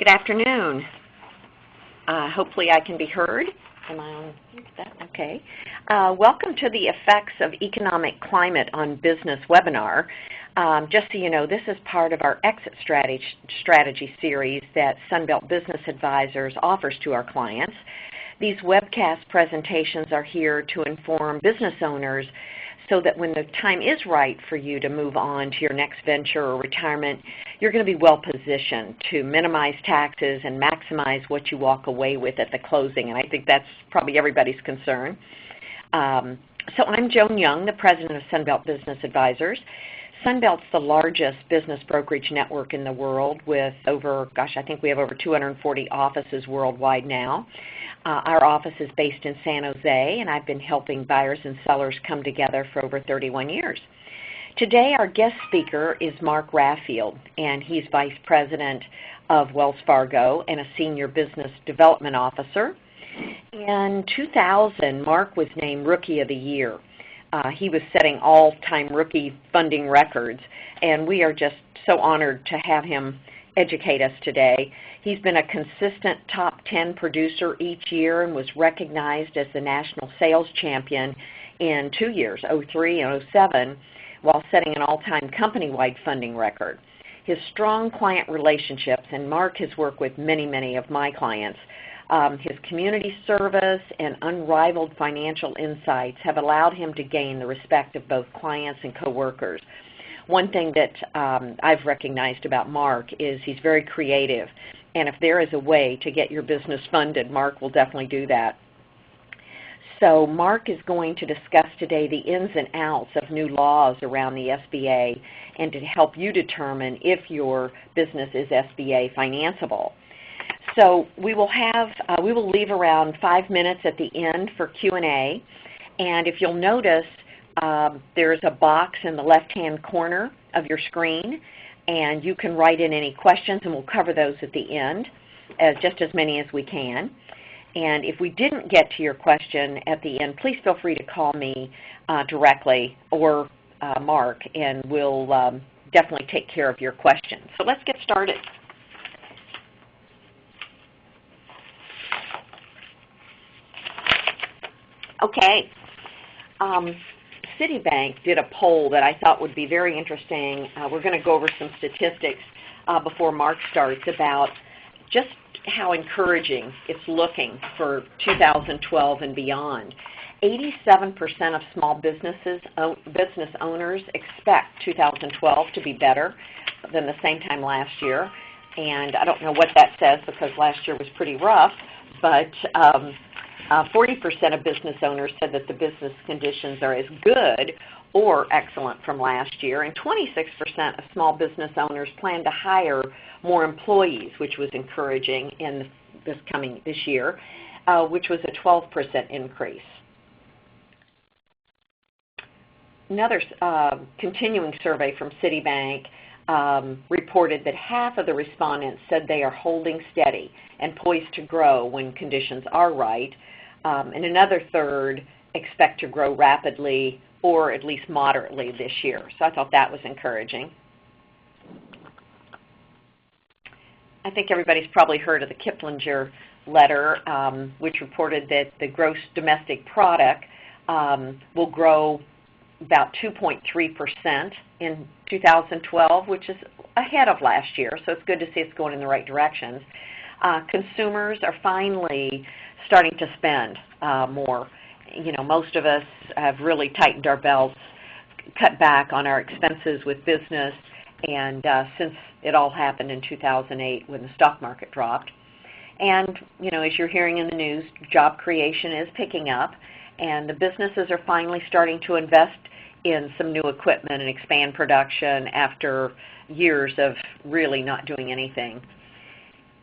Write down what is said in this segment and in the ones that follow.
Good afternoon. Hopefully I can be heard. Am I on that? Okay. Welcome to the Effects of Economic Climate on Business webinar. Just so you know, this is part of our exit strategy series that Sunbelt Business Advisors offers to our clients. These webcast presentations are here to inform business owners so that when the time is right for you to move on to your next venture or retirement, you're going to be well positioned to minimize taxes and maximize what you walk away with at the closing. And I think that's probably everybody's concern. So I'm Joan Young, the president of Sunbelt Business Advisors. Sunbelt's the largest business brokerage network in the world with I think we have over 240 offices worldwide now. Our office is based in San Jose, and I've been helping buyers and sellers come together for over 31 years. Today, our guest speaker is Mark Rothfeld, and he's Vice President of Wells Fargo and a Senior Business Development Officer. In 2000, Mark was named Rookie of the Year. He was setting all-time rookie funding records, and we are just so honored to have him educate us today. He's been a consistent top 10 producer each year and was recognized as the National Sales Champion in 2 years, 2003 and 2007, while setting an all-time company-wide funding record. His strong client relationships, and Mark has worked with many of my clients, his community service and unrivaled financial insights have allowed him to gain the respect of both clients and coworkers. One thing that I've recognized about Mark is he's very creative, and if there is a way to get your business funded, Mark will definitely do that. So Mark is going to discuss today the ins and outs of new laws around the SBA and to help you determine if your business is SBA financeable. So we will leave around 5 minutes at the end for Q&A, and if you'll notice, there's a box in the left-hand corner of your screen, and you can write in any questions, and we'll cover those at the end, just as many as we can. And if we didn't get to your question at the end, please feel free to call me directly or Mark, and we'll definitely take care of your question. So let's get started. Okay. Citibank did a poll that I thought would be very interesting. We're going to go over some statistics before Mark starts about just how encouraging it's looking for 2012 and beyond. 87% of small business owners expect 2012 to be better than the same time last year. And I don't know what that says because last year was pretty rough, but 40% of business owners said that the business conditions are as good or excellent from last year, and 26% of small business owners plan to hire more employees, which was encouraging in this year, which was a 12% increase. Another continuing survey from Citibank reported that half of the respondents said they are holding steady and poised to grow when conditions are right, and another third expect to grow rapidly or at least moderately this year. So I thought that was encouraging. I think everybody's probably heard of the Kiplinger letter, which reported that the gross domestic product will grow about 2.3% in 2012, which is ahead of last year, so it's good to see it's going in the right directions. Consumers are finally starting to spend more. You know, most of us have really tightened our belts, cut back on our expenses with business, and since it all happened in 2008 when the stock market dropped. And, you know, as you're hearing in the news, job creation is picking up, and the businesses are finally starting to invest in some new equipment and expand production after years of really not doing anything.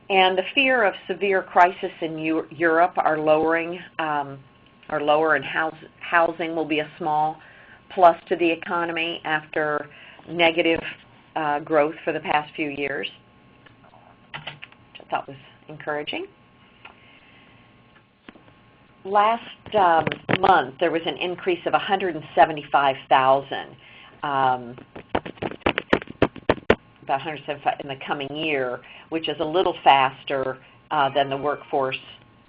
And the fear of severe crisis in Europe are lower, and housing will be a small plus to the economy after negative growth for the past few years, which I thought was encouraging. Last month, there was an increase of 175,000 about 175 in the coming year, which is a little faster than the workforce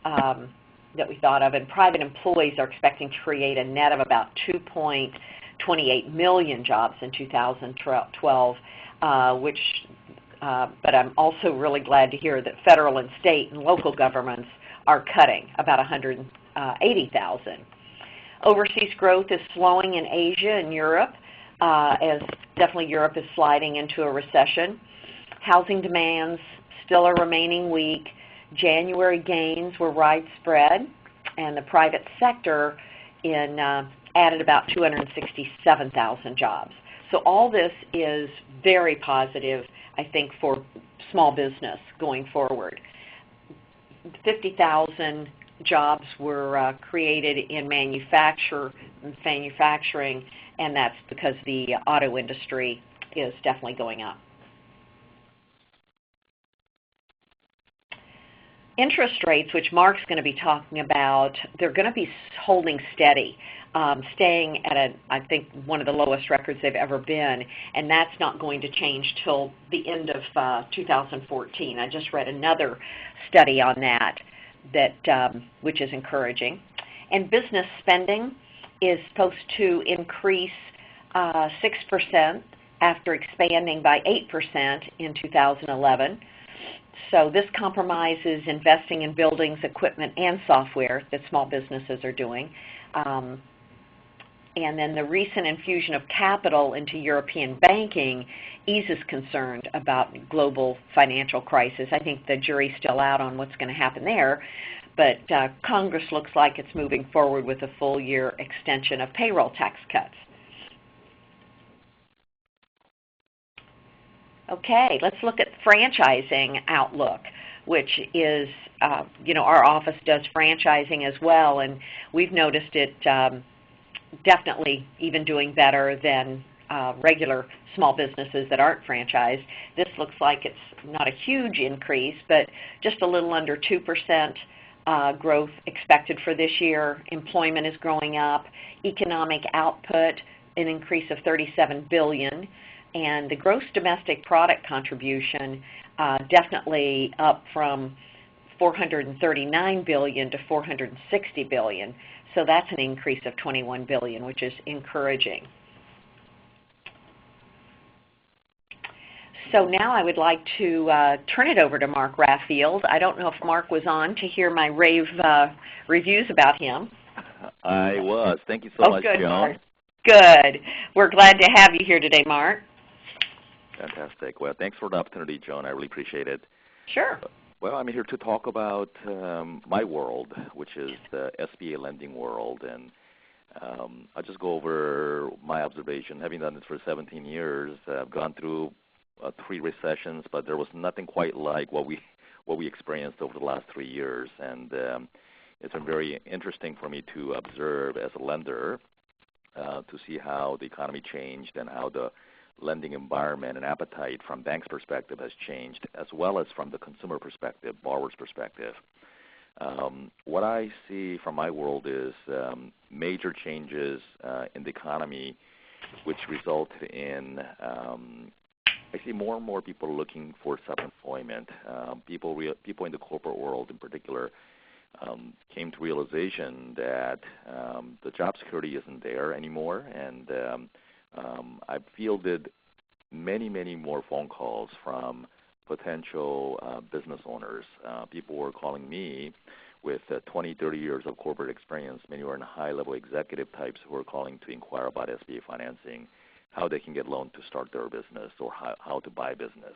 that we thought of. And private employees are expecting to create a net of about 2.28 million jobs in 2012, but I'm also really glad to hear that federal and state and local governments are cutting about 180,000. Overseas growth is slowing in Asia and Europe, as definitely Europe is sliding into a recession. Housing demands still are remaining weak. January gains were widespread, and the private sector added about 267,000 jobs. So all this is very positive, I think, for small business going forward. 50,000 jobs were created in manufacturing, and that's because the auto industry is definitely going up. Interest rates, which Mark's going to be talking about, they're going to be holding steady, staying at, I think, one of the lowest records they've ever been, and that's not going to change till the end of 2014. I just read another study on that, which is encouraging. And business spending is supposed to increase 6% after expanding by 8% in 2011. So this compromises investing in buildings, equipment, and software that small businesses are doing. And then the recent infusion of capital into European banking eases concern about global financial crisis. I think the jury's still out on what's going to happen there, but Congress looks like it's moving forward with a full-year extension of payroll tax cuts. Okay, let's look at franchising outlook, which is, our office does franchising as well, and we've noticed it definitely even doing better than regular small businesses that aren't franchised. This looks like it's not a huge increase, but just a little under 2% growth expected for this year. Employment is growing up. Economic output, an increase of $37 billion. And the gross domestic product contribution definitely up from $439 billion to $460 billion. So that's an increase of $21 billion, which is encouraging. So now I would like to turn it over to Mark Rathfield. I don't know if Mark was on to hear my rave reviews about him. I was. Thank you so much, good, Joan. Mark. Good. We're glad to have you here today, Mark. Fantastic. Well, thanks for the opportunity, Joan. I really appreciate it. Sure. Well, I'm here to talk about my world, which is the SBA lending world, and I'll just go over my observation. Having done this for 17 years, I've gone through 3 recessions, but there was nothing quite like what we experienced over the last 3 years, and it's been very interesting for me to observe as a lender to see how the economy changed and how the lending environment and appetite from banks' perspective has changed, as well as from the consumer perspective, borrower's perspective. What I see from my world is major changes in the economy, which result in I see more and more people looking for self-employment. People in the corporate world in particular came to realization that the job security isn't there anymore, and I've fielded many, many more phone calls from potential business owners. People were calling me with 20, 30 years of corporate experience. Many were in high-level executive types who were calling to inquire about SBA financing, how they can get loan to start their business, or how to buy business.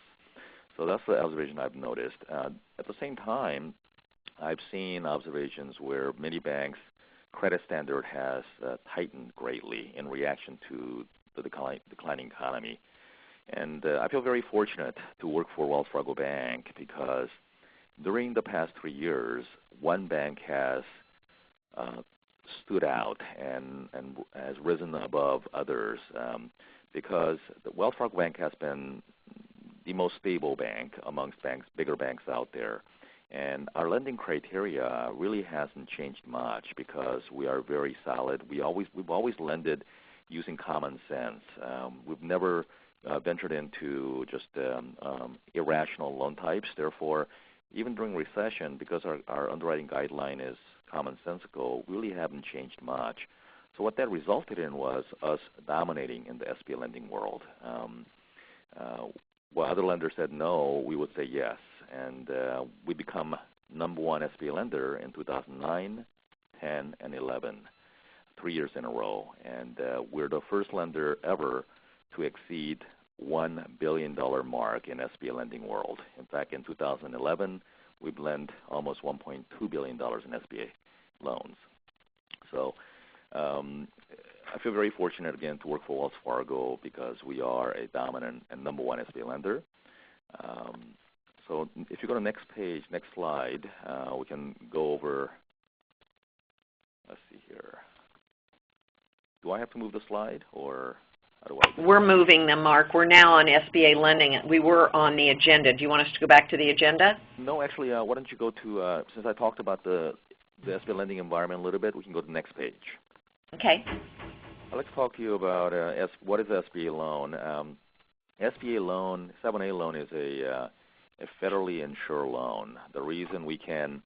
So that's the observation I've noticed. At the same time, I've seen observations where many banks' credit standard has tightened greatly in reaction to the declining economy. And I feel very fortunate to work for Wells Fargo Bank because during the past 3 years, one bank has stood out and has risen above others because the Wells Fargo Bank has been the most stable bank amongst bigger banks out there. And our lending criteria really hasn't changed much because we are very solid. We've always lended using common sense. We've never ventured into just irrational loan types. Therefore, even during recession, because our underwriting guideline is commonsensical, we really haven't changed much. So what that resulted in was us dominating in the SBA lending world. While other lenders said no, we would say yes. And we become number one SBA lender in 2009, 10, and 11, 3 years in a row. And we're the first lender ever to exceed $1 billion mark in SBA lending world. In fact, in 2011, we've lent almost $1.2 billion in SBA loans. So I feel very fortunate, again, to work for Wells Fargo because we are a dominant and number one SBA lender. So if you go to the next page, next slide, we can go over, let's see here. Do I have to move the slide, or how do I? We're moving them, Mark. We're now on SBA lending. We were on the agenda. Do you want us to go back to the agenda? No, actually, why don't you go to, since I talked about the SBA lending environment a little bit, we can go to the next page. Okay. I'd like to talk to you about what is SBA loan. SBA loan, 7A loan is a federally insured loan. The reason we can,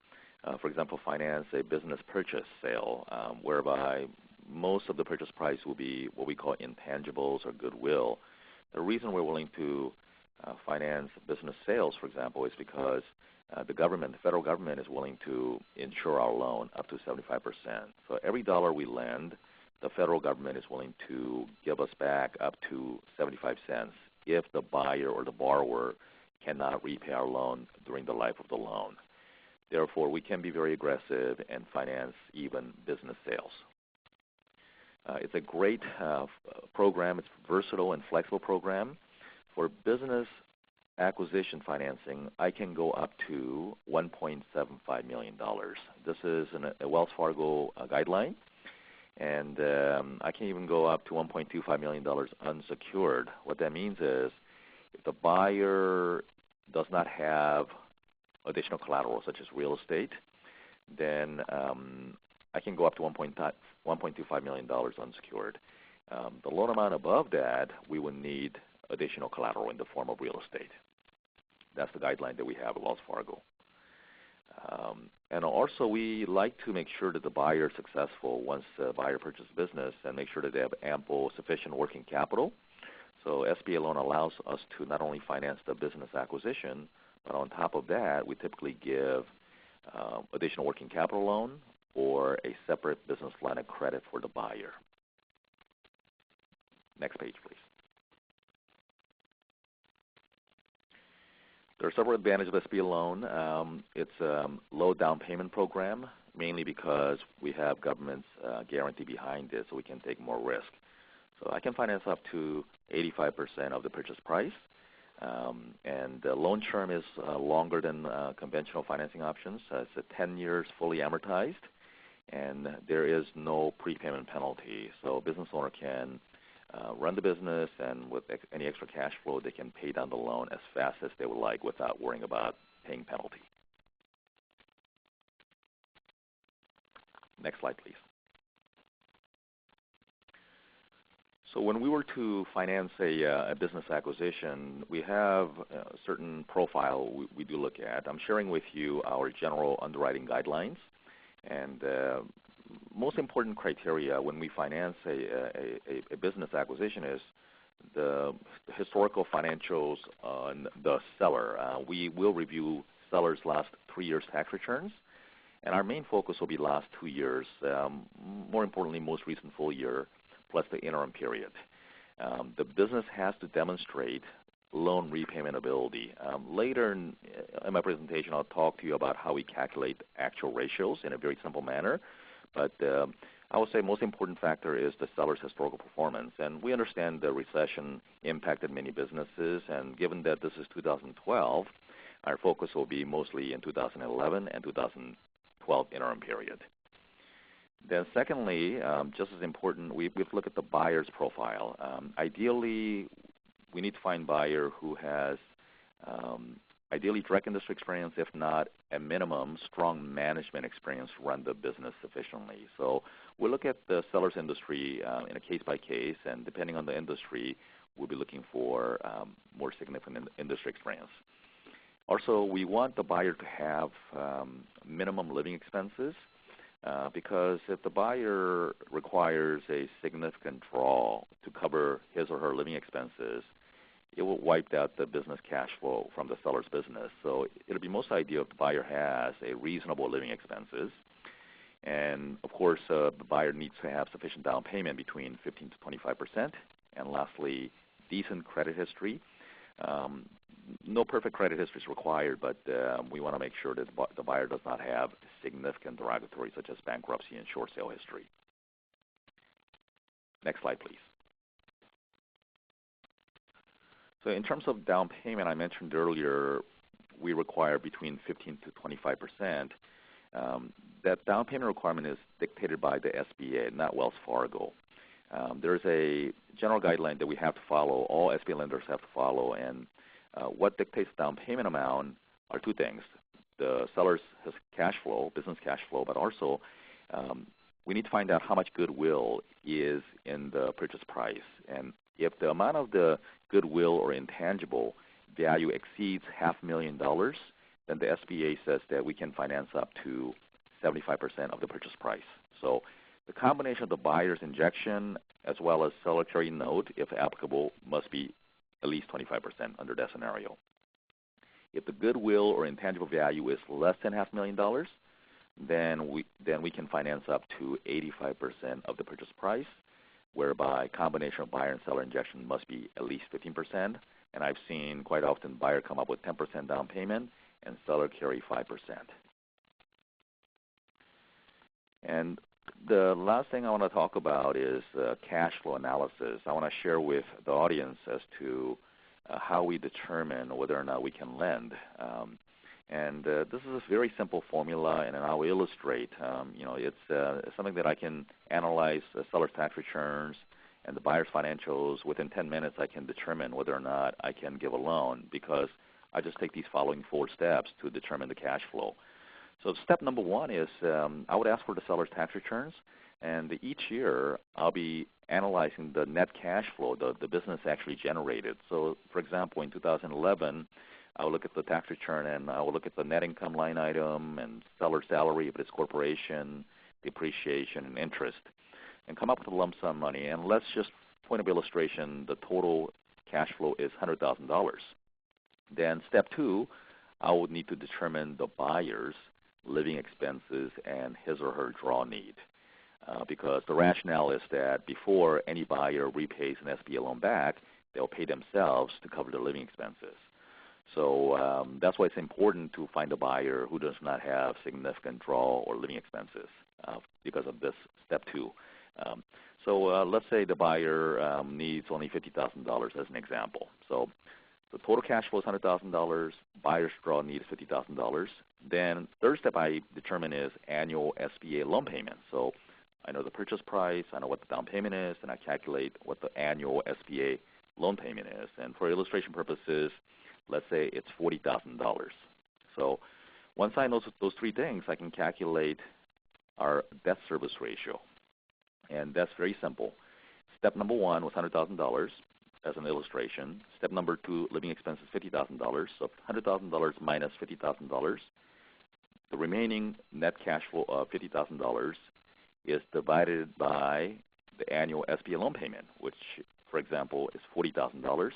for example, finance a business purchase sale, whereby most of the purchase price will be what we call intangibles or goodwill. The reason we're willing to finance business sales, for example, is because the federal government is willing to insure our loan up to 75%. So every dollar we lend, the federal government is willing to give us back up to 75 cents if the buyer or the borrower cannot repay our loan during the life of the loan. Therefore, we can be very aggressive and finance even business sales. It's a great program. It's a versatile and flexible program. For business acquisition financing, I can go up to $1.75 million. This is a Wells Fargo guideline. And I can even go up to $1.25 million unsecured. What that means is if the buyer does not have additional collateral, such as real estate, then I can go up to $1.25 million unsecured. The loan amount above that, we would need additional collateral in the form of real estate. That's the guideline that we have at Wells Fargo. And also, we like to make sure that the buyer is successful once the buyer purchases business and make sure that they have ample, sufficient working capital. So SBA loan allows us to not only finance the business acquisition, but on top of that, we typically give additional working capital loan or a separate business line of credit for the buyer. Next page, please. There are several advantages of SBA loan. It's a low down payment program, mainly because we have government's guarantee behind it, so we can take more risk. So I can finance up to 85% of the purchase price, and the loan term is longer than conventional financing options. It's 10 years fully amortized, and there is no prepayment penalty. So a business owner can run the business, and with any extra cash flow, they can pay down the loan as fast as they would like without worrying about paying penalty. Next slide, please. So when we were to finance a business acquisition, we have a certain profile we do look at. I'm sharing with you our general underwriting guidelines, and most important criteria when we finance a business acquisition is the historical financials on the seller. We will review seller's last 3 years' tax returns, and our main focus will be last 2 years, more importantly, most recent full year, plus the interim period. The business has to demonstrate loan repayment ability. Later in my presentation, I'll talk to you about how we calculate actual ratios in a very simple manner. But I would say most important factor is the seller's historical performance. And we understand the recession impacted many businesses, and given that this is 2012, our focus will be mostly in 2011 and 2012 interim period. Then secondly, just as important, we have to look at the buyer's profile. Ideally, we need to find a buyer who has ideally direct industry experience, if not a minimum strong management experience to run the business sufficiently. So we'll look at the seller's industry in a case by case, and depending on the industry, we'll be looking for more significant industry experience. Also, we want the buyer to have minimum living expenses because if the buyer requires a significant draw to cover his or her living expenses, it will wipe out the business cash flow from the seller's business. So it'll be most ideal if the buyer has a reasonable living expenses. And, of course, the buyer needs to have sufficient down payment between 15 to 25%. And lastly, decent credit history. No perfect credit history is required, but we want to make sure that the buyer does not have significant derogatory such as bankruptcy and short sale history. Next slide, please. So in terms of down payment, I mentioned earlier we require between 15 to 25%. That down payment requirement is dictated by the SBA, not Wells Fargo. There's a general guideline that we have to follow, all SBA lenders have to follow, and what dictates the down payment amount are two things. The seller's cash flow, business cash flow, but also we need to find out how much goodwill is in the purchase price. And if the amount of the goodwill or intangible value exceeds $500,000, then the SBA says that we can finance up to 75% of the purchase price. So the combination of the buyer's injection as well as seller carry note, if applicable, must be at least 25% under that scenario. If the goodwill or intangible value is less than $500,000, then we can finance up to 85% of the purchase price, whereby combination of buyer and seller injection must be at least 15%. And I've seen quite often buyer come up with 10% down payment and seller carry 5%. And the last thing I want to talk about is cash flow analysis. I want to share with the audience as to how we determine whether or not we can lend. This is a very simple formula, and I'll illustrate. It's something that I can analyze the seller's tax returns and the buyer's financials. Within 10 minutes, I can determine whether or not I can give a loan because I just take these following 4 steps to determine the cash flow. So step number 1 is I would ask for the seller's tax returns, and each year I'll be analyzing the net cash flow, the business actually generated. So, for example, in 2011, I will look at the tax return and I will look at the net income line item and seller salary if it's corporation, depreciation, and interest, and come up with a lump sum money. And let's just, point of illustration, the total cash flow is $100,000. Then step 2, I would need to determine the buyer's living expenses and his or her draw need. Because the rationale is that before any buyer repays an SBA loan back, they'll pay themselves to cover their living expenses. So that's why it's important to find a buyer who does not have significant draw or living expenses because of this step 2. So let's say the buyer needs only $50,000 as an example. So the total cash flow is $100,000, buyer's draw need is $50,000. Then third step I determine is annual SBA loan payment. So I know the purchase price, I know what the down payment is, and I calculate what the annual SBA loan payment is. And for illustration purposes, let's say it's $40,000. So once I know those 3 things, I can calculate our debt service ratio. And that's very simple. Step number 1 was $100,000 as an illustration. Step number 2, living expenses $50,000. So $100,000 minus $50,000. The remaining net cash flow of $50,000 is divided by the annual SBA loan payment, which, for example, is $40,000.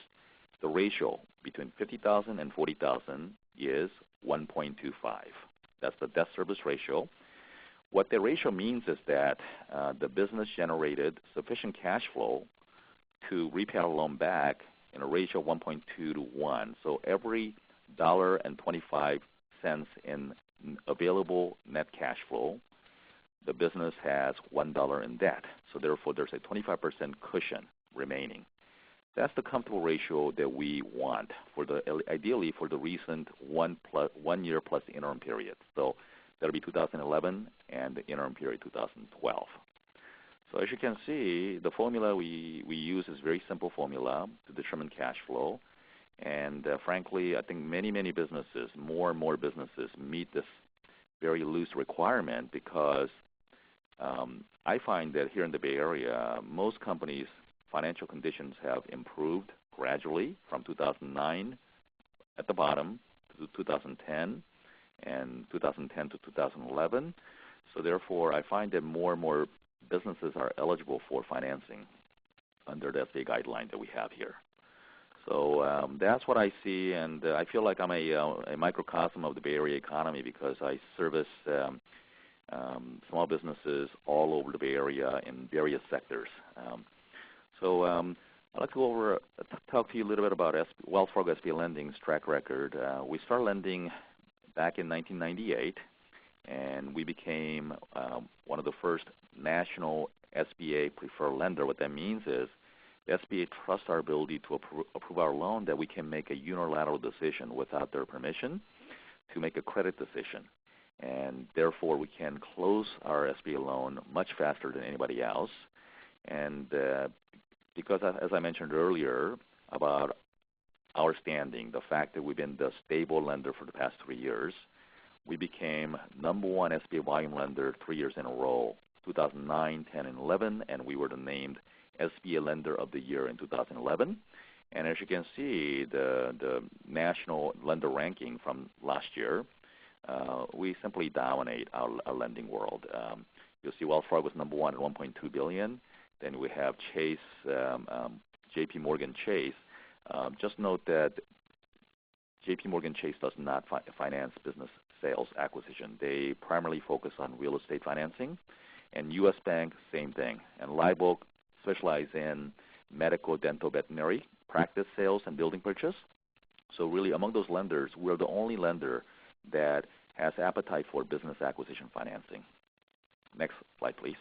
The ratio between $50,000 and $40,000 is 1.25. That's the debt service ratio. What the ratio means is that the business generated sufficient cash flow to repay our loan back in a ratio of 1.2 to 1. So every $1.25 in available net cash flow, the business has $1 in debt. So therefore, there's a 25% cushion remaining. That's the comfortable ratio that we want for ideally for the recent 1 year plus the interim period. So that'll be 2011 and the interim period 2012. So as you can see, the formula we use is a very simple formula to determine cash flow. And frankly, I think many businesses, more and more businesses, meet this very loose requirement because I find that here in the Bay Area, most companies financial conditions have improved gradually from 2009 at the bottom to 2010 and 2010 to 2011. So therefore, I find that more and more businesses are eligible for financing under the SBA guideline that we have here. So that's what I see, and I feel like I'm a microcosm of the Bay Area economy because I service small businesses all over the Bay Area in various sectors. I'd like to talk to you a little bit about Wells Fargo SBA Lending's track record. We started lending back in 1998, and we became one of the first national SBA preferred lender. What that means is the SBA trusts our ability to approve our loan that we can make a unilateral decision without their permission to make a credit decision. And therefore, we can close our SBA loan much faster than anybody else. And because, as I mentioned earlier, about our standing, the fact that we've been the stable lender for the past 3 years, we became #1 SBA volume lender 3 years in a row, 2009, 10, and 11, and we were named SBA Lender of the Year in 2011. And as you can see, the national lender ranking from last year, we simply dominate our lending world. You'll see Wells Fargo was #1 at $1.2 billion. Then we have Chase, J.P. Morgan Chase. Just note that J.P. Morgan Chase does not finance business sales acquisition. They primarily focus on real estate financing. And U.S. Bank, same thing. And Live Oak specialize in medical, dental, veterinary practice sales and building purchase. So really, among those lenders, we're the only lender that has appetite for business acquisition financing. Next slide, please.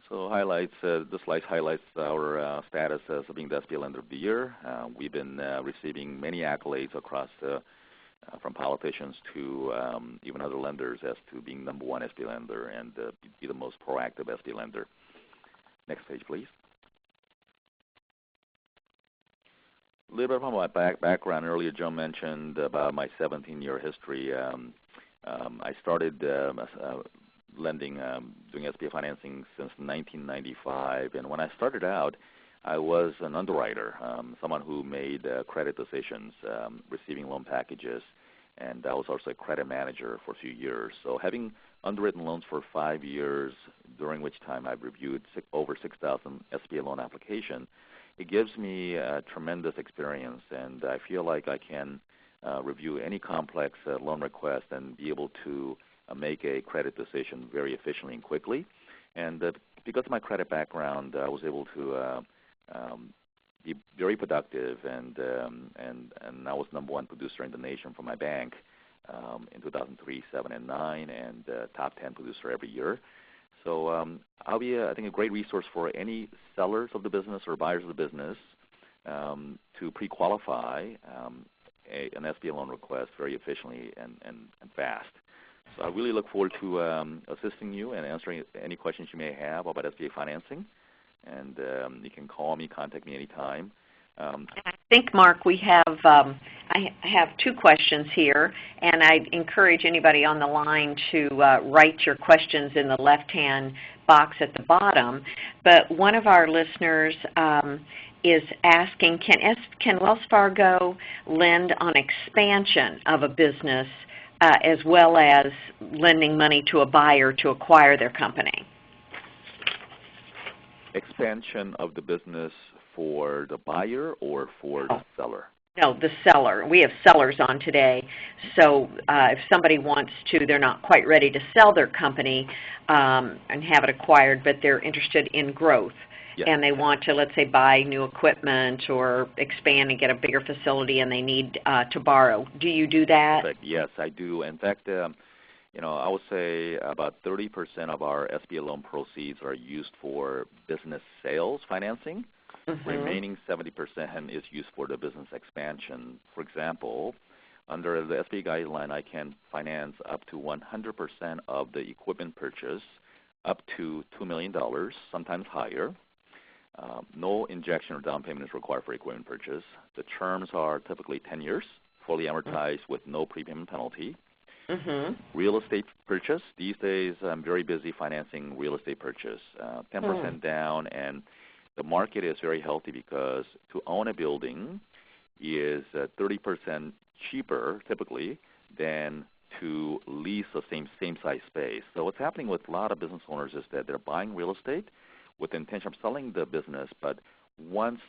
So this slide highlights our status as being the SBA Lender of the Year. We've been receiving many accolades across from politicians to even other lenders as to being #1 SBA lender and be the most proactive SBA lender. Next page, please. A little bit from my background. Earlier, Joe mentioned about my 17-year history. I started lending, doing SBA financing since 1995. And when I started out, I was an underwriter, someone who made credit decisions, receiving loan packages, and I was also a credit manager for a few years. So having underwritten loans for 5 years, during which time I've reviewed over 6,000 SBA loan applications, it gives me a tremendous experience, and I feel like I can review any complex loan request and be able to make a credit decision very efficiently and quickly. And because of my credit background, I was able to be very productive, and I was #1 producer in the nation for my bank in 2003, 7, and 9, and top 10 producer every year. So I'll be, I think, a great resource for any sellers of the business or buyers of the business to pre-qualify an SBA loan request very efficiently and fast. So I really look forward to assisting you and answering any questions you may have about SBA financing. And you can call me, contact me anytime. I think, Mark, we have I have 2 questions here, and I encourage anybody on the line to write your questions in the left-hand box at the bottom. But one of our listeners is asking, can Wells Fargo lend on expansion of a business as well as lending money to a buyer to acquire their company? Expansion of the business for the buyer or for the seller? No, the seller. We have sellers on today. So if somebody wants to, they're not quite ready to sell their company and have it acquired, but they're interested in growth. Yes. And they want to, let's say, buy new equipment or expand and get a bigger facility, and they need to borrow. Do you do that? Perfect. Yes, I do. In fact, I would say about 30% of our SBA loan proceeds are used for business sales financing. Mm-hmm. Remaining 70% is used for the business expansion. For example, under the SBA guideline, I can finance up to 100% of the equipment purchase up to $2 million, sometimes higher. No injection or down payment is required for equipment purchase. The terms are typically 10 years, fully amortized with no prepayment penalty. Real estate purchase. These days, I'm very busy financing real estate purchase. 10% down, and the market is very healthy because to own a building is 30% cheaper, typically, than to lease the same size space. So what's happening with a lot of business owners is that they're buying real estate with the intention of selling the business, but once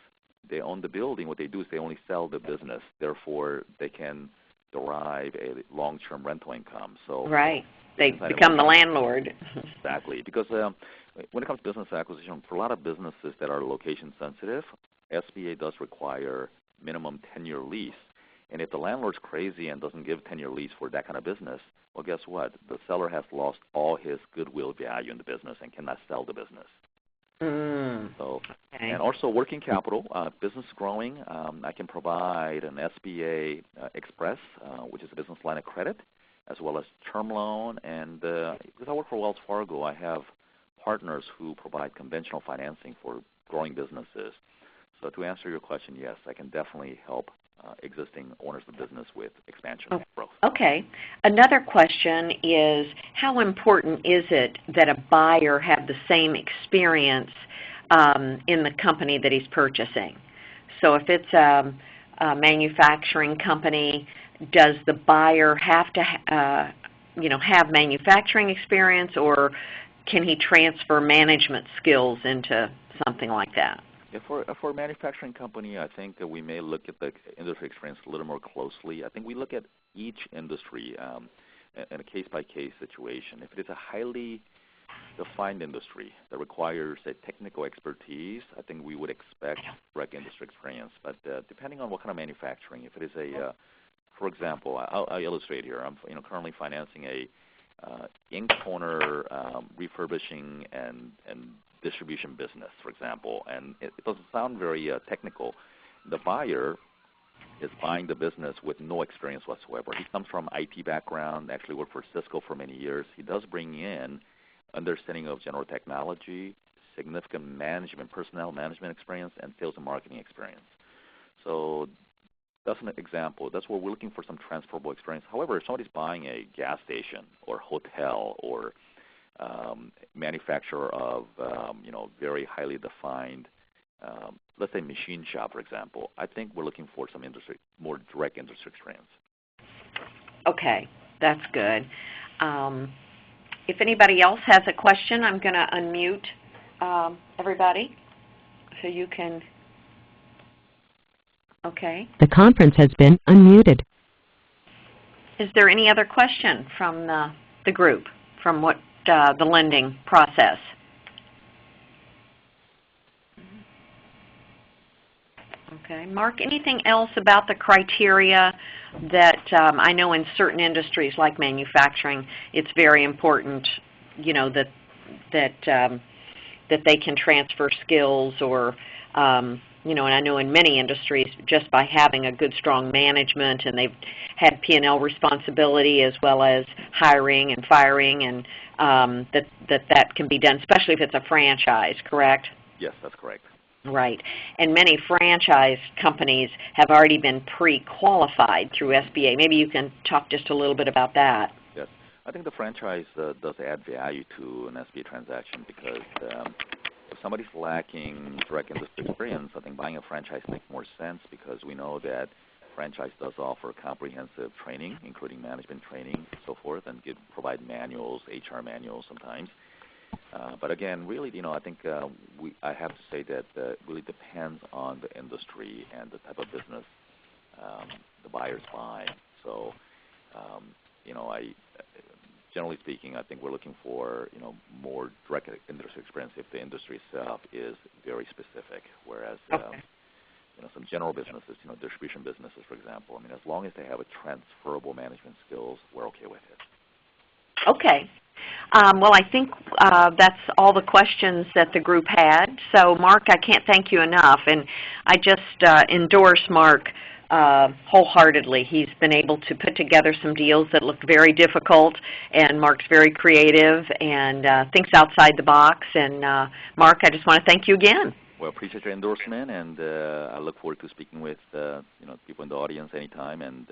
they own the building, what they do is they only sell the business. Therefore, they can derive a long-term rental income. So right. They become the landlord. Exactly. Because when it comes to business acquisition, for a lot of businesses that are location sensitive, SBA does require minimum 10-year lease. And if the landlord's crazy and doesn't give 10-year lease for that kind of business, well, guess what? The seller has lost all his goodwill value in the business and cannot sell the business. So, and also working capital, business growing. I can provide an SBA Express, which is a business line of credit, as well as term loan. And because I work for Wells Fargo, I have partners who provide conventional financing for growing businesses. So to answer your question, yes, I can definitely help existing owners of business with expansion and growth. Okay. Another question is, how important is it that a buyer have the same experience in the company that he's purchasing? So if it's a manufacturing company, does the buyer have to have manufacturing experience, or can he transfer management skills into something like that? Yeah, for a manufacturing company, I think we may look at the industry experience a little more closely. I think we look at each industry in a case-by-case situation. If it is a highly defined industry that requires a technical expertise, I think we would expect direct industry experience. But depending on what kind of manufacturing, if it is for example, I'll illustrate here. I'm currently financing a ink toner refurbishing and distribution business, for example, and it doesn't sound very technical. The buyer is buying the business with no experience whatsoever. He comes from IT background, actually worked for Cisco for many years. He does bring in understanding of general technology, significant personnel management experience, and sales and marketing experience. So that's an example. That's where we're looking for some transferable experience. However, if somebody's buying a gas station or hotel or manufacturer of very highly defined, let's say machine shop, for example, I think we're looking for some more direct industry experience. Okay, that's good. If anybody else has a question, I'm going to unmute everybody so you can. Okay. The conference has been unmuted. Is there any other question from the group, from what the lending process? Okay. Mark, anything else about the criteria that I know in certain industries like manufacturing, it's very important, that they can transfer skills or, and I know in many industries, just by having a good, strong management, and they've had P&L responsibility as well as hiring and firing, and that can be done, especially if it's a franchise, correct? Yes, that's correct. Right. And many franchise companies have already been pre-qualified through SBA. Maybe you can talk just a little bit about that. Yes. I think the franchise does add value to an SBA transaction because if somebody's lacking direct industry experience, I think buying a franchise makes more sense because we know that franchise does offer comprehensive training, including management training and so forth, and provide manuals, HR manuals sometimes. But again, really, I think I have to say that it really depends on the industry and the type of business the buyer's buying. So, generally speaking, I think we're looking for more direct industry experience if the industry itself is very specific. Whereas some general businesses, distribution businesses, for example, as long as they have a transferable management skills, we're okay with it. Okay. Well, I think that's all the questions that the group had. So, Mark, I can't thank you enough, and I just endorse Mark wholeheartedly. He's been able to put together some deals that look very difficult, and Mark's very creative and thinks outside the box. And, Mark, I just want to thank you again. Well, appreciate your endorsement, and I look forward to speaking with people in the audience anytime. And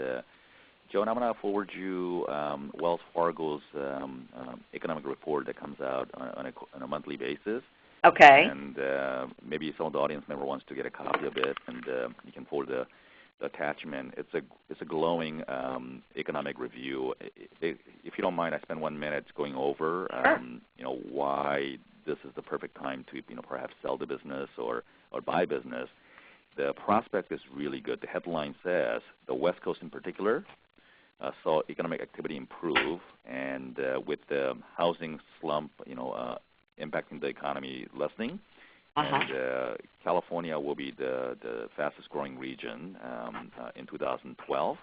Joan, I'm going to forward you Wells Fargo's economic report that comes out on a monthly basis. Okay. And maybe some of the audience member wants to get a copy of it, and you can forward the attachment. It's a glowing economic review. If you don't mind, I spend 1 minute going over why this is the perfect time to perhaps sell the business or buy business. The prospect is really good. The headline says the West Coast in particular saw economic activity improve, and with the housing slump, impacting the economy lessening. And California will be the fastest growing region in 2012.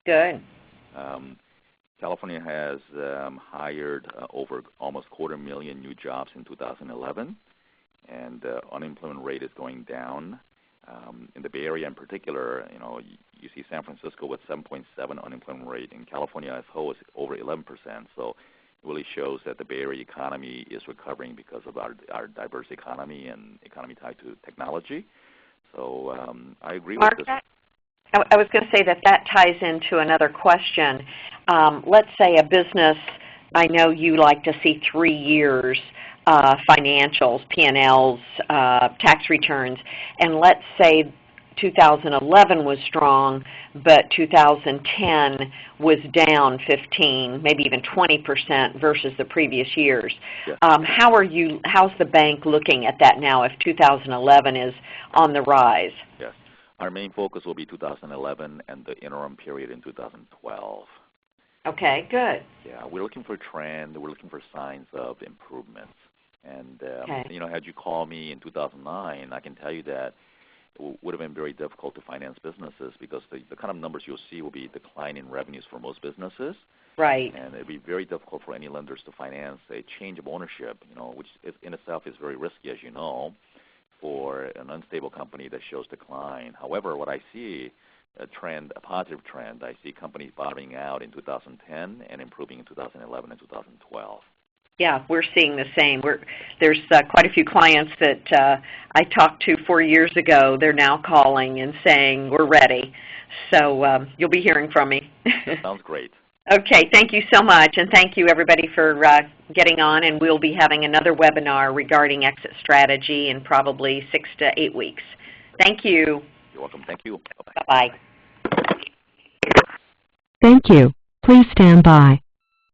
Good. California has hired over almost 250,000 new jobs in 2011, and the unemployment rate is going down. In the Bay Area in particular, you see San Francisco with 7.7 unemployment rate, and California as a whole is over 11%. So it really shows that the Bay Area economy is recovering because of our diverse economy and economy tied to technology. So I agree Mark, with this. I was going to say that ties into another question. Let's say a business, I know you like to see 3 years financials, P&Ls, tax returns, and let's say 2011 was strong, but 2010 was down 15, maybe even 20% versus the previous years. Yes. How's the bank looking at that now if 2011 is on the rise? Yes. Our main focus will be 2011 and the interim period in 2012. Okay, good. Yeah, we're looking for a trend. We're looking for signs of improvements. And, had you called me in 2009, I can tell you that it would have been very difficult to finance businesses because the kind of numbers you'll see will be decline in revenues for most businesses. Right. And it would be very difficult for any lenders to finance a change of ownership, which in itself is very risky, as you know, for an unstable company that shows decline. However, what I see, a positive trend, I see companies bottoming out in 2010 and improving in 2011 and 2012. Yeah, we're seeing the same. There's quite a few clients that I talked to 4 years ago. They're now calling and saying, we're ready. So you'll be hearing from me. That sounds great. Okay, thank you so much. And thank you, everybody, for getting on. And we'll be having another webinar regarding exit strategy in probably 6 to 8 weeks. Thank you. You're welcome. Thank you. Bye-bye. Thank you. Please stand by.